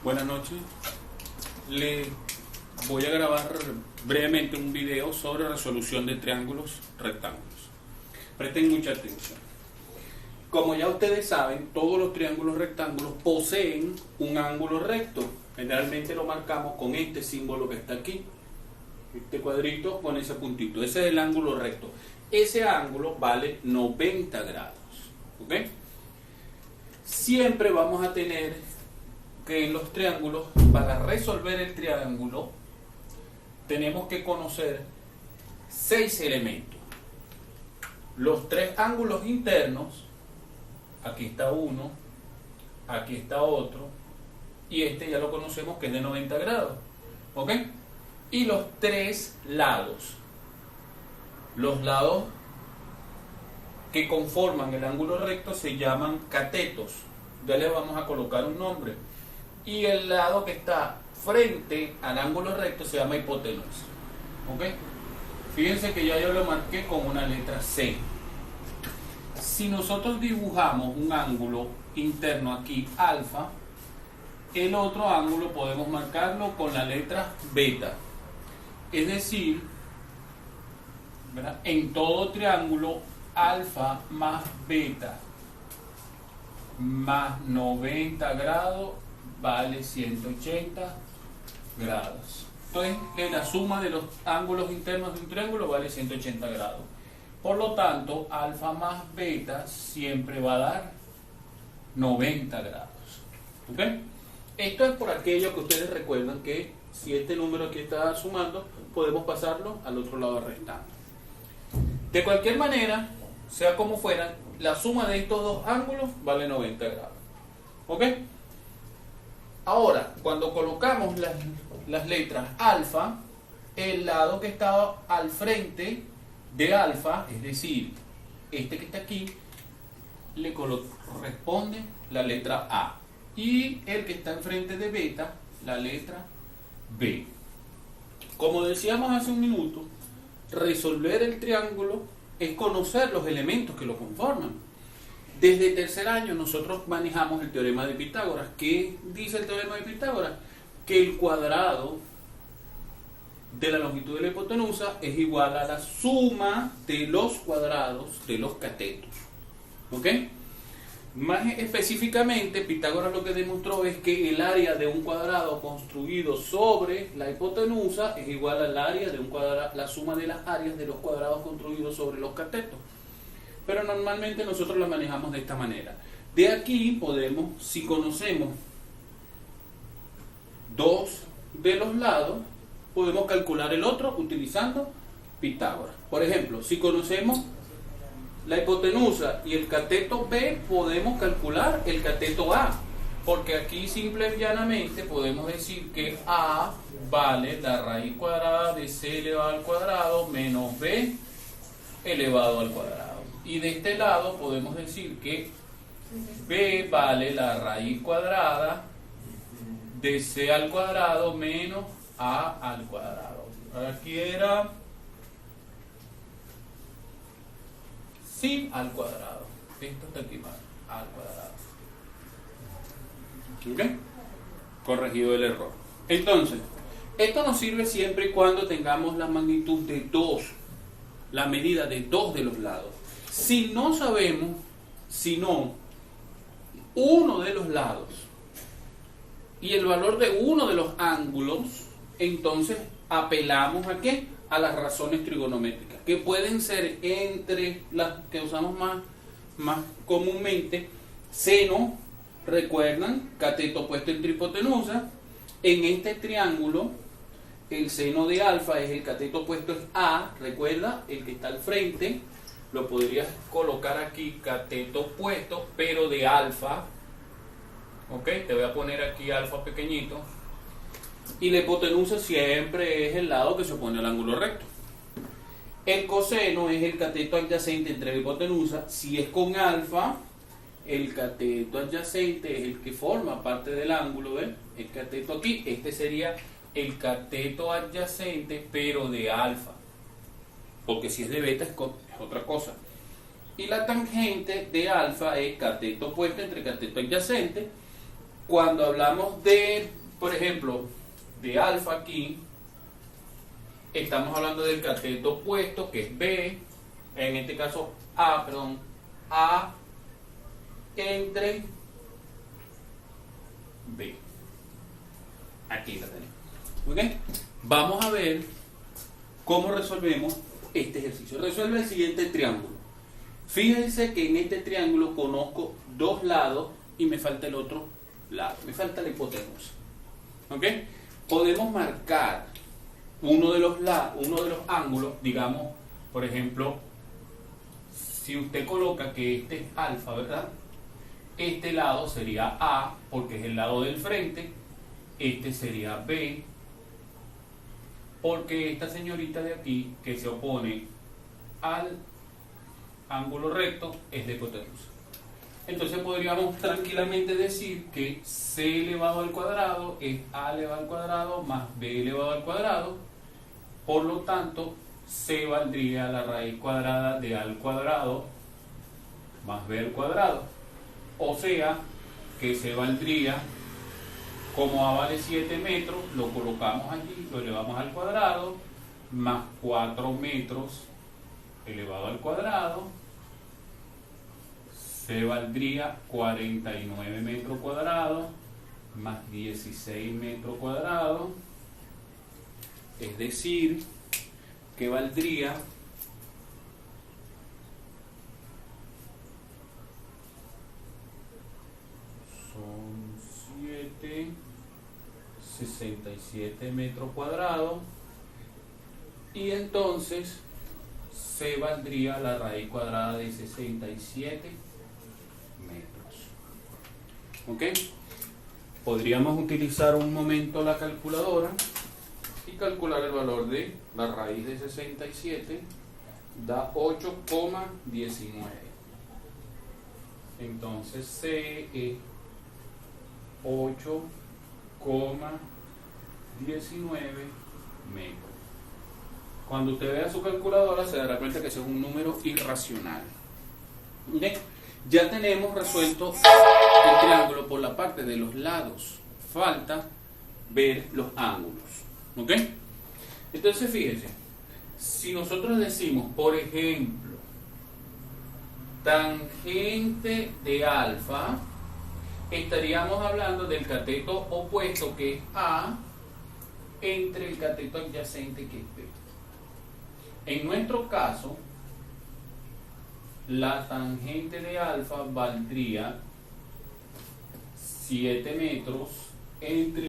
Buenas noches. Le voy a grabar brevemente un video sobre resolución de triángulos rectángulos. Presten mucha atención. Como ya ustedes saben, todos los triángulos rectángulos poseen un ángulo recto. Generalmente lo marcamos con este símbolo que está aquí. Este cuadrito con ese puntito. Ese es el ángulo recto. Ese ángulo vale 90 grados. ¿Ok? Siempre vamos a tener que en los triángulos, para resolver el triángulo, tenemos que conocer 6 elementos. Los 3 ángulos internos, aquí está uno, aquí está otro, y este ya lo conocemos que es de 90 grados. ¿Ok? Y los 3 lados. Los lados que conforman el ángulo recto se llaman catetos. Ya les vamos a colocar un nombre. Y el lado que está frente al ángulo recto se llama hipotenusa. ¿Ok? Fíjense que ya yo lo marqué con una letra C. Si nosotros dibujamos un ángulo interno aquí, alfa, el otro ángulo podemos marcarlo con la letra beta. Es decir, ¿verdad? En todo triángulo, alfa más beta más 90 grados vale 180 grados. Entonces, la suma de los ángulos internos de un triángulo vale 180 grados. Por lo tanto, alfa más beta siempre va a dar 90 grados. ¿Ok? Esto es por aquello que ustedes recuerdan que si este número aquí está sumando, podemos pasarlo al otro lado restando. De cualquier manera, sea como fuera, la suma de estos dos ángulos vale 90 grados. ¿Ok? Ahora, cuando colocamos las letras alfa, el lado que está al frente de alfa, es decir, este que está aquí, le corresponde la letra A. Y el que está enfrente de beta, la letra B. Como decíamos hace un minuto, resolver el triángulo es conocer los elementos que lo conforman. Desde tercer año nosotros manejamos el teorema de Pitágoras. ¿Qué dice el teorema de Pitágoras? Que el cuadrado de la longitud de la hipotenusa es igual a la suma de los cuadrados de los catetos. ¿Ok? Más específicamente, Pitágoras lo que demostró es que el área de un cuadrado construido sobre la hipotenusa es igual al área de un cuadrado, la suma de las áreas de los cuadrados construidos sobre los catetos. Pero normalmente nosotros lo manejamos de esta manera. De aquí podemos, si conocemos dos de los lados, podemos calcular el otro utilizando Pitágoras. Por ejemplo, si conocemos la hipotenusa y el cateto B, podemos calcular el cateto A, porque aquí simple y llanamente podemos decir que A vale la raíz cuadrada de C elevado al cuadrado menos B elevado al cuadrado. Y de este lado podemos decir que B vale la raíz cuadrada de C al cuadrado menos A al cuadrado. Aquí era C al cuadrado. Esto está aquí mal, al cuadrado. ¿Ok? Corregido el error. Entonces, esto nos sirve siempre y cuando tengamos la magnitud de 2, la medida de 2 de los lados. Si no sabemos, sino uno de los lados y el valor de uno de los ángulos, entonces apelamos ¿a qué? A las razones trigonométricas, que pueden ser entre las que usamos más comúnmente, seno, recuerdan, cateto opuesto entre hipotenusa. En este triángulo, el seno de alfa es el cateto opuesto es A, recuerda, el que está al frente, lo podrías colocar aquí, cateto opuesto, pero de alfa. Ok, te voy a poner aquí alfa pequeñito. Y la hipotenusa siempre es el lado que se opone al ángulo recto. El coseno es el cateto adyacente entre la hipotenusa. Si es con alfa, el cateto adyacente es el que forma parte del ángulo, ¿ven? El cateto aquí, este sería el cateto adyacente, pero de alfa. Porque si es de beta es otra cosa. Y la tangente de alfa es cateto opuesto entre cateto adyacente. cuando hablamos de, por ejemplo, de alfa aquí, estamos hablando del cateto opuesto, que es B, en este caso A, perdón, A entre B. Aquí la tenemos. ¿Ok? Vamos a ver cómo resolvemos este ejercicio. Resuelve el siguiente triángulo. Fíjense que en este triángulo conozco dos lados y me falta el otro lado. Me falta la hipotenusa. ¿Ok? Podemos marcar uno de los ángulos, digamos, por ejemplo, si usted coloca que este es alfa, ¿verdad? Este lado sería A, porque es el lado del frente. Este sería B, porque esta señorita de aquí, que se opone al ángulo recto, es de hipotenusa. Entonces podríamos tranquilamente decir que C elevado al cuadrado es A elevado al cuadrado más B elevado al cuadrado. Por lo tanto, C valdría la raíz cuadrada de A al cuadrado más B al cuadrado. O sea, que C valdría, como A vale 7 metros, lo colocamos allí, lo elevamos al cuadrado, más 4 metros elevado al cuadrado. C valdría 49 metros cuadrados más 16 metros cuadrados. Es decir, que valdría son 67 metros cuadrados, y entonces C valdría la raíz cuadrada de 67 metros. ¿Ok? Podríamos utilizar un momento la calculadora y calcular el valor de la raíz de 67. Da 8,19. Entonces C es 8,19 metros. Cuando usted vea su calculadora se dará cuenta que ese es un número irracional. ¿Okay? Ya tenemos resuelto el triángulo por la parte de los lados. Falta ver los ángulos. ¿Ok? Entonces fíjense, si nosotros decimos, por ejemplo, tangente de alfa, estaríamos hablando del cateto opuesto, que es A, entre el cateto adyacente, que es B. En nuestro caso, la tangente de alfa valdría 7 metros entre